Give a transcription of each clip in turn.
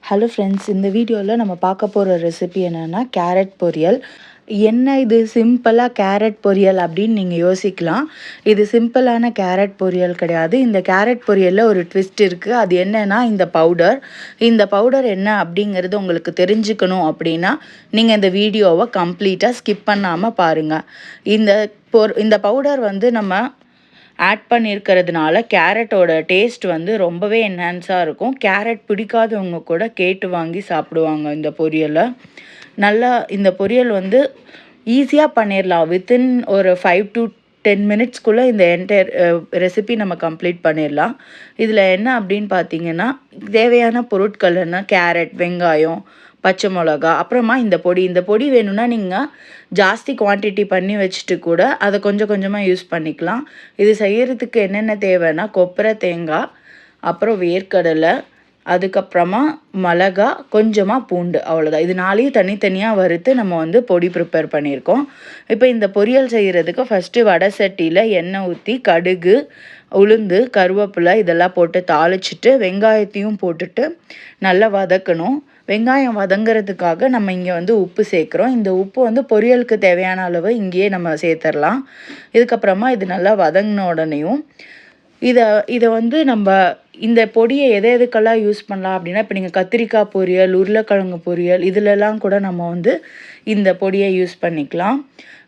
Hello friends, இந்த வீடியோவில் நம்ம பார்க்க போகிற ரெசிபி என்னென்னா கேரட் பொரியல். என்ன இது சிம்பிளாக கேரட் பொரியல் அப்படின்னு நீங்கள் யோசிக்கலாம். இது சிம்பிளான கேரட் பொரியல் கிடையாது. இந்த கேரட் பொரியலில் ஒரு ட்விஸ்ட் இருக்குது. அது என்னென்னா இந்த பவுடர் என்ன அப்படிங்கிறது உங்களுக்கு தெரிஞ்சுக்கணும் அப்படின்னா நீங்கள் இந்த வீடியோவை கம்ப்ளீட்டாக ஸ்கிப் பண்ணாமல் பாருங்கள். இந்த பவுடர் வந்து நம்ம ஆட் பண்ணியிருக்கிறதுனால கேரட்டோட டேஸ்ட் வந்து ரொம்பவே என்ஹான்ஸாக இருக்கும். கேரட் பிடிக்காதவங்க கூட கேட்டு வாங்கி சாப்பிடுவாங்க இந்த பொரியலை. நல்லா இந்த பொரியல் வந்து ஈஸியாக பண்ணிடலாம். வித்தின் ஒரு 5 to 10 மினிட்ஸ்க்குள்ளே இந்த என்டையர் ரெசிபி நம்ம கம்ப்ளீட் பண்ணிடலாம். இதில் என்ன அப்படின்னு பார்த்தீங்கன்னா, தேவையான பொருட்கள் என்ன, கேரட், வெங்காயம், பச்சை மிளகா, அப்புறமா இந்த பொடி வேணும்னா நீங்கள் ஜாஸ்தி குவான்டிட்டி பண்ணி வச்சுட்டு கூட அதை கொஞ்சம் கொஞ்சமாக யூஸ் பண்ணிக்கலாம். இது செய்கிறதுக்கு என்னென்ன தேவைன்னா, கொப்பரை, தேங்காய், அப்புறம் வேர்க்கடலை, அதுக்கப்புறமா மிளகா, கொஞ்சமாக பூண்டு, அவ்வளோதான். இது 4 தனித்தனியாக வறுத்து நம்ம வந்து பொடி ப்ரிப்பேர் பண்ணியிருக்கோம். இப்போ இந்த பொரியல் செய்கிறதுக்கு ஃபஸ்ட்டு வடை சட்டியில் எண்ணெய் ஊற்றி கடுகு, உளுந்து, கருவேப்பிலை இதெல்லாம் போட்டு தாளிச்சிட்டு வெங்காயத்தையும் போட்டுட்டு நல்லா வதக்கணும். வெங்காயம் வதங்கிறதுக்காக நம்ம இங்கே வந்து உப்பு சேர்க்குறோம். இந்த உப்பு வந்து பொரியலுக்கு தேவையான அளவு இங்கேயே நம்ம சேர்த்துடலாம். இதுக்கப்புறமா இது நல்லா வதங்கின உடனேயும் இதை வந்து நம்ம இந்த பொடியை எதுக்கெல்லாம் யூஸ் பண்ணலாம் அப்படின்னா, இப்போ நீங்கள் கத்திரிக்காய் பொரியல், உருளைக்கிழங்கு பொரியல் இதிலெல்லாம் கூட நம்ம வந்து இந்த பொடியை யூஸ் பண்ணிக்கலாம்.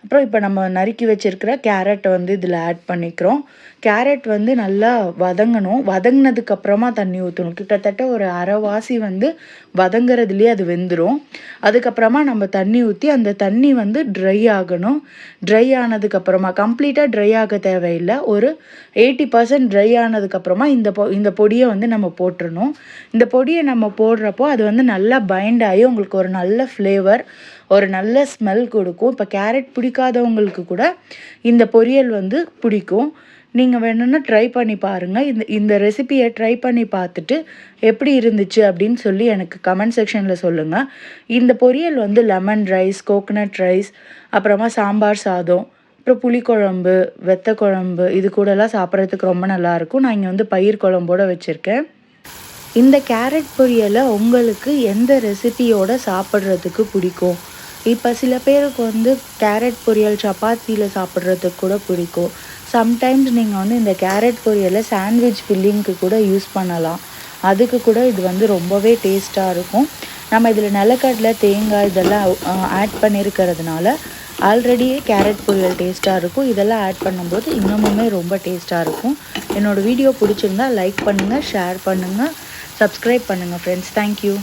அப்புறம் இப்போ நம்ம நறுக்கி வச்சுருக்கிற கேரட்டை வந்து இதில் ஆட் பண்ணிக்கிறோம். கேரட் வந்து நல்லா வதங்கணும். வதங்கினதுக்கப்புறமா தண்ணி ஊற்றணும். கிட்டத்தட்ட ஒரு அரைவாசி வந்து வதங்குறதுலேயே அது வெந்துடும். அதுக்கப்புறமா நம்ம தண்ணி ஊற்றி அந்த தண்ணி வந்து ட்ரை ஆகணும். ட்ரை ஆனதுக்கப்புறமா கம்ப்ளீட்டாக ட்ரை ஆக தேவையில்லை. ஒரு 80% ட்ரை ஆனதுக்கப்புறமா இந்த பொடியை வந்து நம்ம போட்டுறணும். இந்த பொடியை நம்ம போடுறப்போ அது வந்து நல்லா பைண்ட் ஆகி உங்களுக்கு ஒரு நல்ல ஃப்ளேவர், ஒரு நல்ல ஸ்மெல் கொடுக்கும். இப்போ கேரட் பிடிக்காதவங்களுக்கு கூட இந்த பொரியல் வந்து பிடிக்கும். நீங்கள் வேணும்னா ட்ரை பண்ணி பாருங்கள். இந்த ரெசிபியை ட்ரை பண்ணி பார்த்துட்டு எப்படி இருந்துச்சு அப்படின்னு சொல்லி எனக்கு கமெண்ட் செக்ஷனில் சொல்லுங்கள். இந்த பொரியல் வந்து லெமன் ரைஸ், கோகனட் ரைஸ், அப்புறமா சாம்பார் சாதம், அப்புறம் புளிக்குழம்பு, வெத்த குழம்பு இது கூடலாம் சாப்பிட்றதுக்கு ரொம்ப நல்லாயிருக்கும். நான் இங்கே வந்து பயிர் குழம்போடு வச்சுருக்கேன். இந்த கேரட் பொரியலை உங்களுக்கு எந்த ரெசிபியோடு சாப்பிட்றதுக்கு பிடிக்கும்? இப்போ சில பேருக்கு வந்து கேரட் பொரியல் சப்பாத்தியில் சாப்பிட்றதுக்கு கூட பிடிக்கும். சம்டைம்ஸ் நீங்கள் வந்து இந்த கேரட் பொரியலை சாண்ட்விச் ஃபில்லிங்க்கு கூட யூஸ் பண்ணலாம். அதுக்கு கூட இது வந்து ரொம்பவே டேஸ்ட்டாக இருக்கும். நம்ம இதில் நிலக்கடலை, தேங்காய் இதெல்லாம் ஆட் பண்ணியிருக்கிறதுனால ஆல்ரெடியே கேரட் பொரியல் டேஸ்ட்டாக இருக்கும். இதெல்லாம் ஆட் பண்ணும்போது இன்னமுமே ரொம்ப டேஸ்ட்டாக இருக்கும். என்னோடய வீடியோ பிடிச்சிருந்தா லைக் பண்ணுங்கள், ஷேர் பண்ணுங்கள், சப்ஸ்கிரைப் பண்ணுங்கள் ஃப்ரெண்ட்ஸ். தேங்க்யூ.